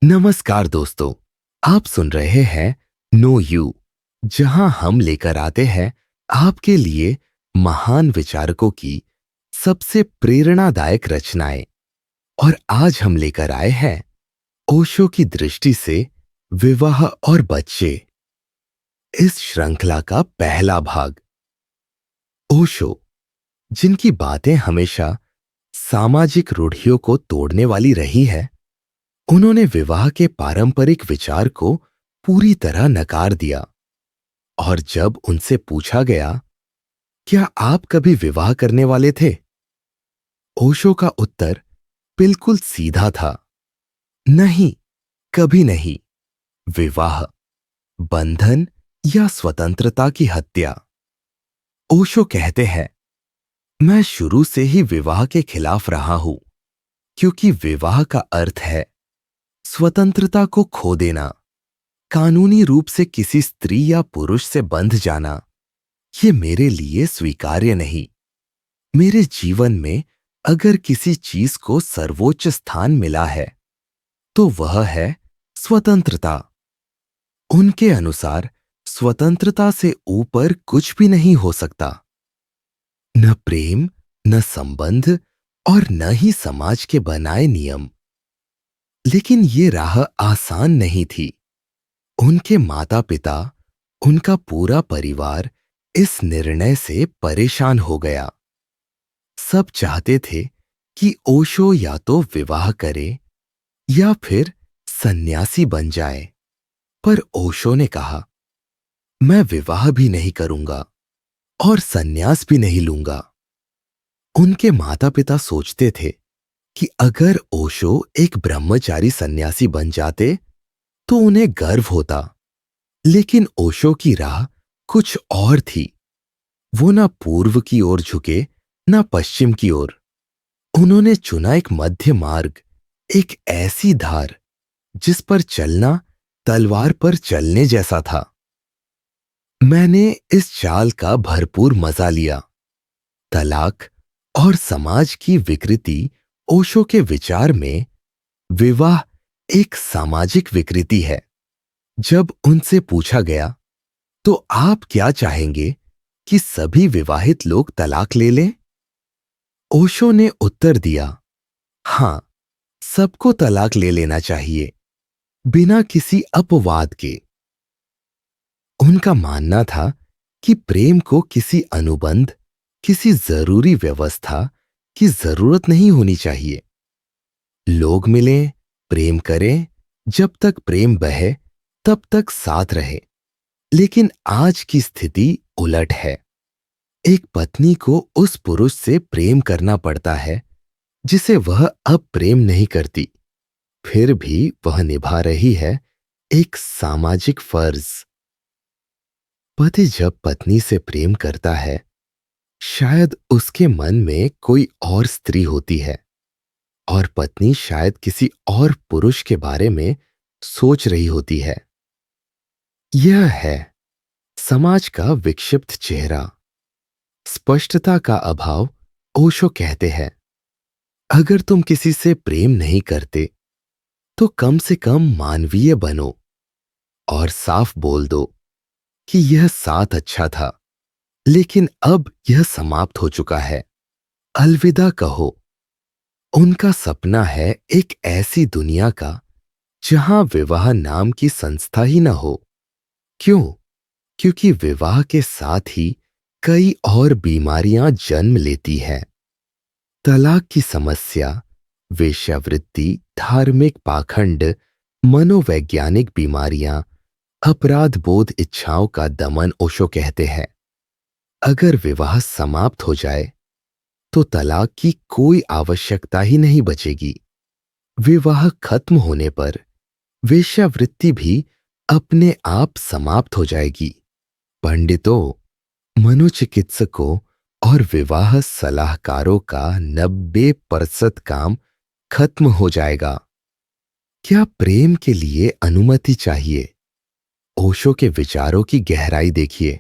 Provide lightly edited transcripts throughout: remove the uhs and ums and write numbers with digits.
नमस्कार दोस्तों। आप सुन रहे हैं नो यू, जहां हम लेकर आते हैं आपके लिए महान विचारकों की सबसे प्रेरणादायक रचनाएं। और आज हम लेकर आए हैं ओशो की दृष्टि से विवाह और बच्चे, इस श्रृंखला का पहला भाग। ओशो, जिनकी बातें हमेशा सामाजिक रूढ़ियों को तोड़ने वाली रही है, उन्होंने विवाह के पारंपरिक विचार को पूरी तरह नकार दिया। और जब उनसे पूछा गया, क्या आप कभी विवाह करने वाले थे? ओशो का उत्तर बिल्कुल सीधा था, नहीं, कभी नहीं। विवाह, बंधन या स्वतंत्रता की हत्या। ओशो कहते हैं, मैं शुरू से ही विवाह के खिलाफ रहा हूं, क्योंकि विवाह का अर्थ है स्वतंत्रता को खो देना, कानूनी रूप से किसी स्त्री या पुरुष से बंध जाना। ये मेरे लिए स्वीकार्य नहीं। मेरे जीवन में अगर किसी चीज को सर्वोच्च स्थान मिला है, तो वह है स्वतंत्रता। उनके अनुसार स्वतंत्रता से ऊपर कुछ भी नहीं हो सकता। न प्रेम, न संबंध और न ही समाज के बनाए नियम। लेकिन ये राह आसान नहीं थी। उनके माता पिता, उनका पूरा परिवार इस निर्णय से परेशान हो गया। सब चाहते थे कि ओशो या तो विवाह करे या फिर सन्यासी बन जाए। पर ओशो ने कहा, मैं विवाह भी नहीं करूंगा और सन्यास भी नहीं लूंगा। उनके माता पिता सोचते थे कि अगर ओशो एक ब्रह्मचारी सन्यासी बन जाते तो उन्हें गर्व होता। लेकिन ओशो की राह कुछ और थी। वो ना पूर्व की ओर झुके, ना पश्चिम की ओर। उन्होंने चुना एक मध्य मार्ग, एक ऐसी धार जिस पर चलना तलवार पर चलने जैसा था। मैंने इस चाल का भरपूर मजा लिया। तलाक और समाज की विकृति। ओशो के विचार में विवाह एक सामाजिक विकृति है। जब उनसे पूछा गया, तो आप क्या चाहेंगे कि सभी विवाहित लोग तलाक ले लें? ओशो ने उत्तर दिया, हां, सबको तलाक ले लेना चाहिए, बिना किसी अपवाद के। उनका मानना था कि प्रेम को किसी अनुबंध, किसी जरूरी व्यवस्था की जरूरत नहीं होनी चाहिए। लोग मिलें, प्रेम करें, जब तक प्रेम बहे तब तक साथ रहे। लेकिन आज की स्थिति उलट है। एक पत्नी को उस पुरुष से प्रेम करना पड़ता है जिसे वह अब प्रेम नहीं करती। फिर भी वह निभा रही है एक सामाजिक फर्ज। पति जब पत्नी से प्रेम करता है, शायद उसके मन में कोई और स्त्री होती है और पत्नी शायद किसी और पुरुष के बारे में सोच रही होती है। यह है समाज का विक्षिप्त चेहरा, स्पष्टता का अभाव। ओशो कहते हैं, अगर तुम किसी से प्रेम नहीं करते तो कम से कम मानवीय बनो और साफ बोल दो कि यह साथ अच्छा था, लेकिन अब यह समाप्त हो चुका है। अलविदा कहो। उनका सपना है एक ऐसी दुनिया का जहां विवाह नाम की संस्था ही न हो। क्यों? क्योंकि विवाह के साथ ही कई और बीमारियां जन्म लेती है। तलाक की समस्या, वेश्यावृत्ति, धार्मिक पाखंड, मनोवैज्ञानिक बीमारियां, अपराध बोध इच्छाओं का दमन। ओशो कहते हैं, अगर विवाह समाप्त हो जाए तो तलाक की कोई आवश्यकता ही नहीं बचेगी। विवाह खत्म होने पर वेश्यावृत्ति भी अपने आप समाप्त हो जाएगी। पंडितों, मनोचिकित्सकों और विवाह सलाहकारों का 90% काम खत्म हो जाएगा। क्या प्रेम के लिए अनुमति चाहिए? ओशो के विचारों की गहराई देखिए।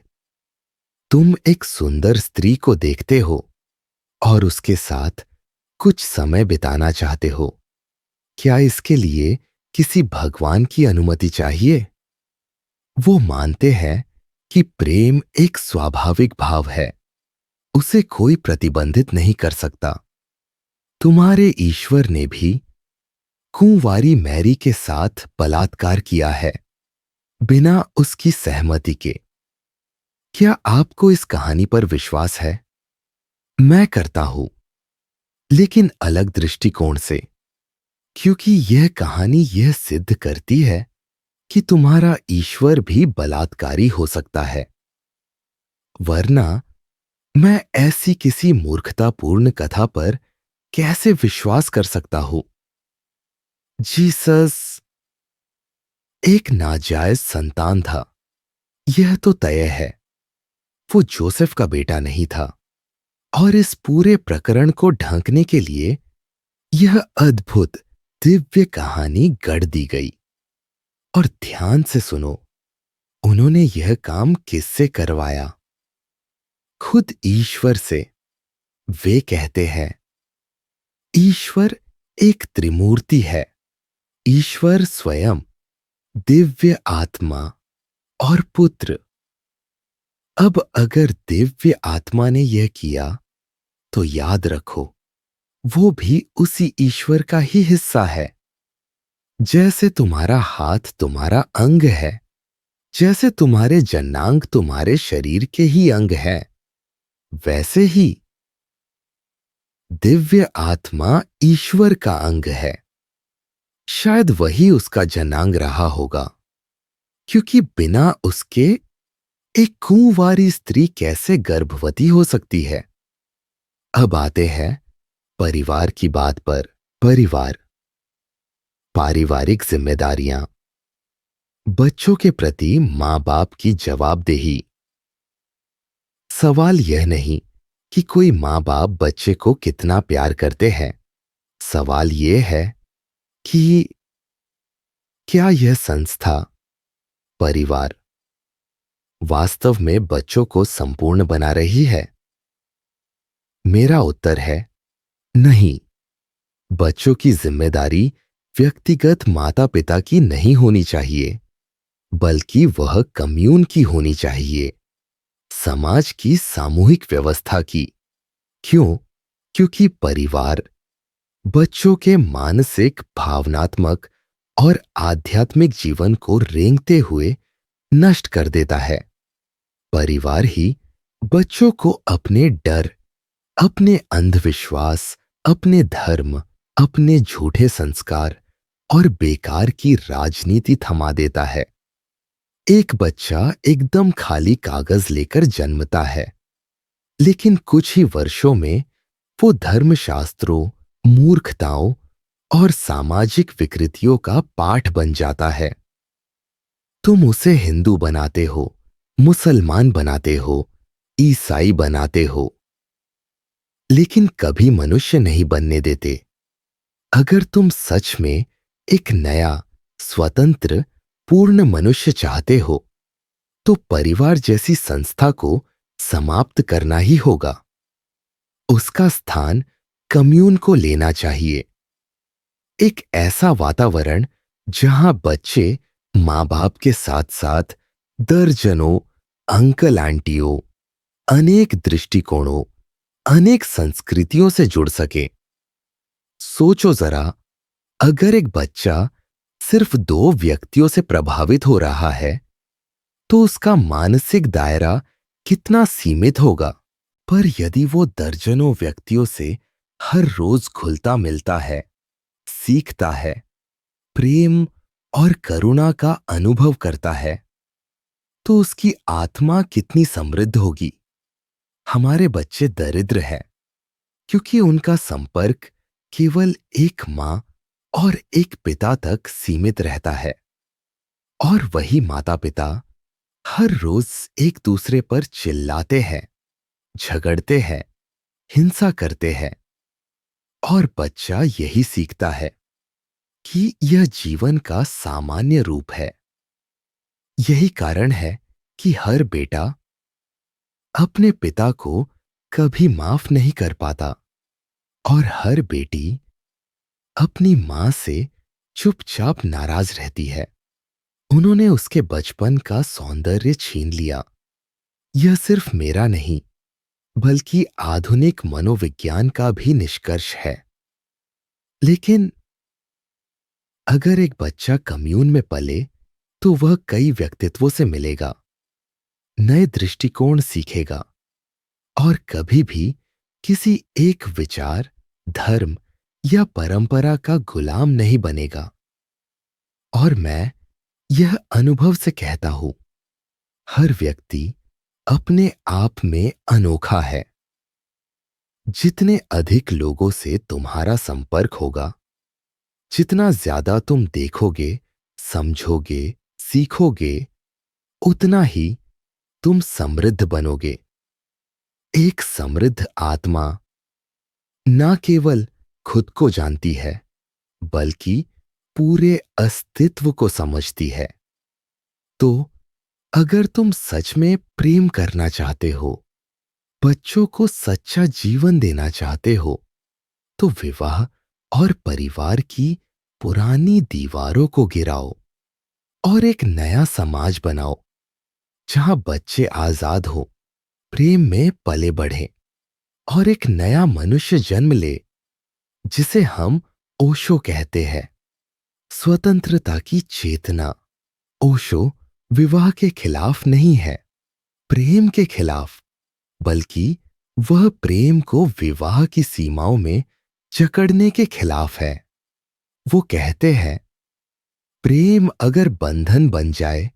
तुम एक सुंदर स्त्री को देखते हो और उसके साथ कुछ समय बिताना चाहते हो। क्या इसके लिए किसी भगवान की अनुमति चाहिए। वो मानते हैं कि प्रेम एक स्वाभाविक भाव है, उसे कोई प्रतिबंधित नहीं कर सकता। तुम्हारे ईश्वर ने भी कुंवारी मैरी के साथ बलात्कार किया है, बिना उसकी सहमति के। क्या आपको इस कहानी पर विश्वास है? मैं करता हूं, लेकिन अलग दृष्टिकोण से, क्योंकि यह कहानी यह सिद्ध करती है कि तुम्हारा ईश्वर भी बलात्कारी हो सकता है। वरना मैं ऐसी किसी मूर्खतापूर्ण कथा पर कैसे विश्वास कर सकता हूं? जीसस एक नाजायज संतान था, यह तो तय है। वो जोसेफ का बेटा नहीं था, और इस पूरे प्रकरण को ढांकने के लिए यह अद्भुत दिव्य कहानी गढ़ दी गई। और ध्यान से सुनो, उन्होंने यह काम किससे करवाया? खुद ईश्वर से। वे कहते हैं, ईश्वर एक त्रिमूर्ति है, ईश्वर स्वयं, दिव्य आत्मा और पुत्र। अब अगर दिव्य आत्मा ने यह किया, तो याद रखो, वो भी उसी ईश्वर का ही हिस्सा है। जैसे तुम्हारा हाथ तुम्हारा अंग है, जैसे तुम्हारे जनांग तुम्हारे शरीर के ही अंग हैं, वैसे ही दिव्य आत्मा ईश्वर का अंग है। शायद वही उसका जनांग रहा होगा, क्योंकि बिना उसके एक कुंवारी स्त्री कैसे गर्भवती हो सकती है? अब आते हैं परिवार की बात पर। परिवार, पारिवारिक जिम्मेदारियां, बच्चों के प्रति मां बाप की जवाबदेही। सवाल यह नहीं कि कोई मां बाप बच्चे को कितना प्यार करते हैं। सवाल यह है कि क्या यह संस्था, परिवार, वास्तव में बच्चों को संपूर्ण बना रही है? मेरा उत्तर है नहीं। बच्चों की जिम्मेदारी व्यक्तिगत माता पिता की नहीं होनी चाहिए, बल्कि वह कम्यून की होनी चाहिए, समाज की सामूहिक व्यवस्था की। क्यों? क्योंकि परिवार बच्चों के मानसिक, भावनात्मक और आध्यात्मिक जीवन को रेंगते हुए नष्ट कर देता है। परिवार ही बच्चों को अपने डर, अपने अंधविश्वास, अपने धर्म, अपने झूठे संस्कार और बेकार की राजनीति थमा देता है। एक बच्चा एकदम खाली कागज लेकर जन्मता है, लेकिन कुछ ही वर्षों में वो धर्मशास्त्रों, मूर्खताओं और सामाजिक विकृतियों का पाठ बन जाता है। तुम उसे हिंदू बनाते हो, मुसलमान बनाते हो, ईसाई बनाते हो, लेकिन कभी मनुष्य नहीं बनने देते। अगर तुम सच में एक नया, स्वतंत्र, पूर्ण मनुष्य चाहते हो, तो परिवार जैसी संस्था को समाप्त करना ही होगा। उसका स्थान कम्यून को लेना चाहिए। एक ऐसा वातावरण जहां बच्चे मां बाप के साथ साथ दर्जनों अंकल आंटियों, अनेक दृष्टिकोणों, अनेक संस्कृतियों से जुड़ सके। सोचो जरा, अगर एक बच्चा सिर्फ दो व्यक्तियों से प्रभावित हो रहा है, तो उसका मानसिक दायरा कितना सीमित होगा। पर यदि वो दर्जनों व्यक्तियों से हर रोज घुलता मिलता है, सीखता है, प्रेम और करुणा का अनुभव करता है, तो उसकी आत्मा कितनी समृद्ध होगी। हमारे बच्चे दरिद्र हैं, क्योंकि उनका संपर्क केवल एक मां और एक पिता तक सीमित रहता है। और वही माता पिता हर रोज एक दूसरे पर चिल्लाते हैं, झगड़ते हैं, हिंसा करते हैं, और बच्चा यही सीखता है कि यह जीवन का सामान्य रूप है। यही कारण है कि हर बेटा अपने पिता को कभी माफ नहीं कर पाता, और हर बेटी अपनी मां से चुपचाप नाराज रहती है। उन्होंने उसके बचपन का सौंदर्य छीन लिया। यह सिर्फ मेरा नहीं, बल्कि आधुनिक मनोविज्ञान का भी निष्कर्ष है। लेकिन अगर एक बच्चा कम्यून में पले, तो वह कई व्यक्तित्वों से मिलेगा, नए दृष्टिकोण सीखेगा और कभी भी किसी एक विचार, धर्म या परंपरा का गुलाम नहीं बनेगा। और मैं यह अनुभव से कहता हूं, हर व्यक्ति अपने आप में अनोखा है। जितने अधिक लोगों से तुम्हारा संपर्क होगा, जितना ज्यादा तुम देखोगे, समझोगे, सीखोगे, उतना ही तुम समृद्ध बनोगे। एक समृद्ध आत्मा ना केवल खुद को जानती है, बल्कि पूरे अस्तित्व को समझती है। तो अगर तुम सच में प्रेम करना चाहते हो, बच्चों को सच्चा जीवन देना चाहते हो, तो विवाह और परिवार की पुरानी दीवारों को गिराओ और एक नया समाज बनाओ, जहां बच्चे आजाद हो, प्रेम में पले बढ़े और एक नया मनुष्य जन्म ले, जिसे हम ओशो कहते हैं, स्वतंत्रता की चेतना। ओशो विवाह के खिलाफ नहीं है, प्रेम के खिलाफ, बल्कि वह प्रेम को विवाह की सीमाओं में जकड़ने के खिलाफ है। वो कहते हैं, प्रेम अगर बंधन बन जाए